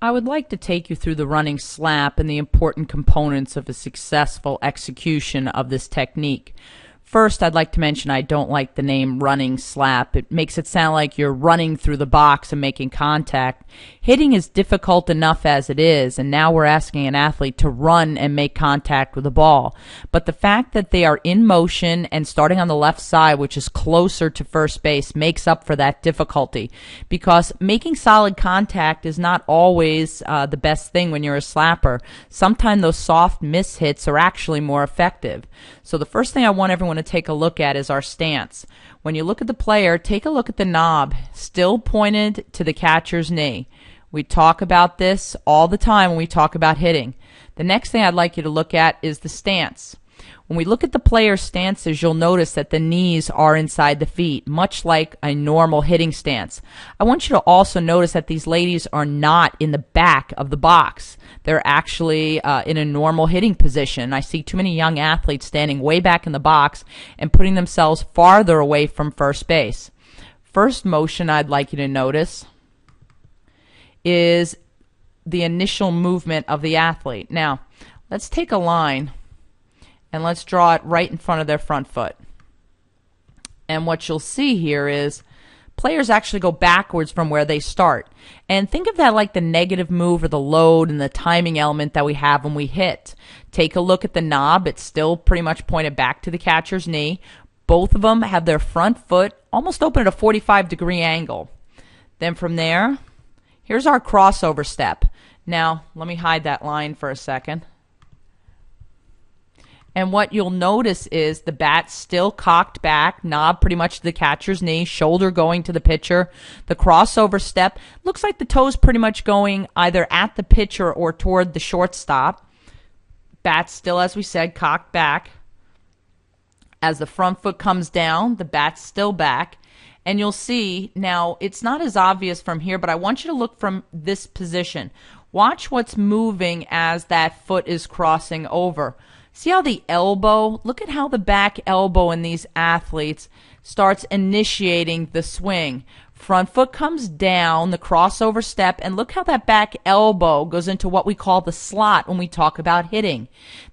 I would like to take you through the running slap and the important components of a successful execution of this technique. First, I'd like to mention I don't like the name running slap. It makes it sound like you're running through the box and making contact. Hitting is difficult enough as it is, and now we're asking an athlete to run and make contact with the ball. But the fact that they are in motion and starting on the left side, which is closer to first base, makes up for that difficulty, because making solid contact is not always the best thing when you're a slapper. Sometimes those soft miss hits are actually more effective. So the first thing I want everyone to take a look at is our stance. When you look at the player, take a look at the knob, still pointed to the catcher's knee. We talk about this all the time when we talk about hitting. The next thing I'd like you to look at is the stance. When we look at the player's stances, you'll notice that the knees are inside the feet, much like a normal hitting stance. I want you to also notice that these ladies are not in the back of the box. They're actually in a normal hitting position. I see too many young athletes standing way back in the box and putting themselves farther away from first base. First motion I'd like you to notice is the initial movement of the athlete. Now, let's take a line and let's draw it right in front of their front foot. And what you'll see here is players actually go backwards from where they start. And think of that like the negative move or the load and the timing element that we have when we hit. Take a look at the knob. It's still pretty much pointed back to the catcher's knee. Both of them have their front foot almost open at a 45-degree angle. Then from there, here's our crossover step. Now, let me hide that line for a second. And what you'll notice is the bat still cocked back, knob pretty much to the catcher's knee, shoulder going to the pitcher. The crossover step looks like the toes pretty much going either at the pitcher or toward the shortstop. Bat still, as we said, cocked back. As the front foot comes down, the bat's still back. And you'll see, now it's not as obvious from here, but I want you to look from this position. Watch what's moving as that foot is crossing over. See how the elbow, look at how the back elbow in these athletes starts initiating the swing. Front foot comes down, the crossover step, and look how that back elbow goes into what we call the slot when we talk about hitting.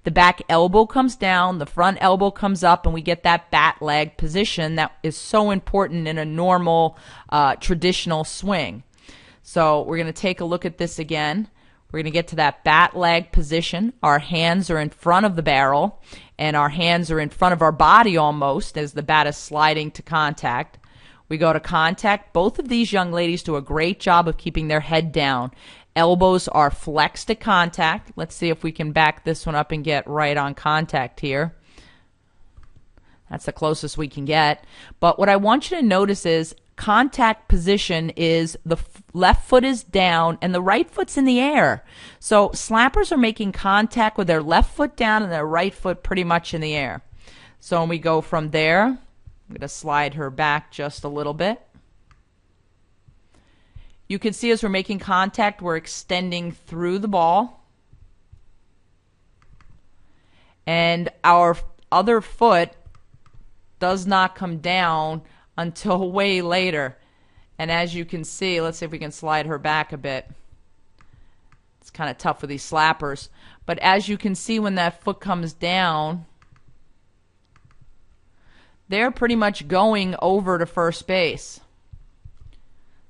The back elbow comes down, the front elbow comes up, and we get that bat leg position that is so important in a normal, traditional swing. So we're going to take a look at this again. We're going to get to that bat leg position. Our hands are in front of the barrel, and our hands are in front of our body almost as the bat is sliding to contact. We go to contact. Both of these young ladies do a great job of keeping their head down. Elbows are flexed at contact. Let's see if we can back this one up and get right on contact here. That's the closest we can get. But what I want you to notice is contact position is the left foot is down and the right foot's in the air. So slappers are making contact with their left foot down and their right foot pretty much in the air. So when we go from there, I'm going to slide her back just a little bit. You can see as we're making contact, we're extending through the ball. And our other foot does not come down until way later. And as you can see, let's see if we can slide her back a bit. It's kind of tough with these slappers. But as you can see, when that foot comes down, they're pretty much going over to first base.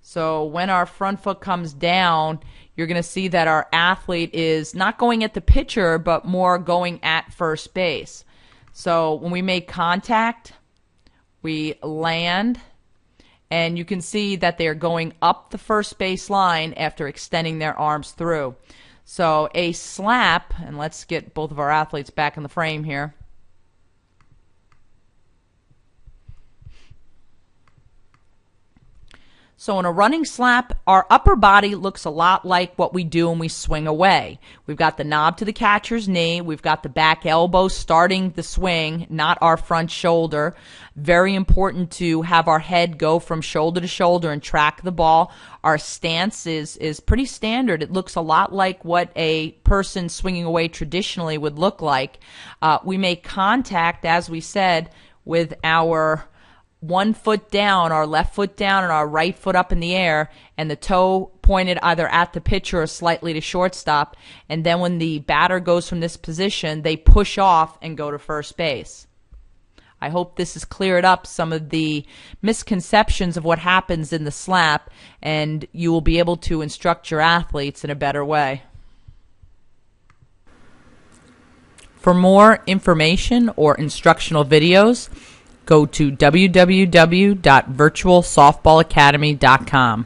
So when our front foot comes down, you're going to see that our athlete is not going at the pitcher, but more going at first base. So when we make contact, we land, and you can see that they are going up the first base line after extending their arms through. So a slap, and let's get both of our athletes back in the frame here. So in a running slap, our upper body looks a lot like what we do when we swing away. We've got the knob to the catcher's knee. We've got the back elbow starting the swing, not our front shoulder. Very important to have our head go from shoulder to shoulder and track the ball. Our stance is pretty standard. It looks a lot like what a person swinging away traditionally would look like. We make contact, as we said, with our one foot down, our left foot down and our right foot up in the air, and the toe pointed either at the pitcher or slightly to shortstop. And then when the batter goes from this position, they push off and go to first base. I hope this has cleared up some of the misconceptions of what happens in the slap, and you will be able to instruct your athletes in a better way. For more information or instructional videos, go to www.virtualsoftballacademy.com.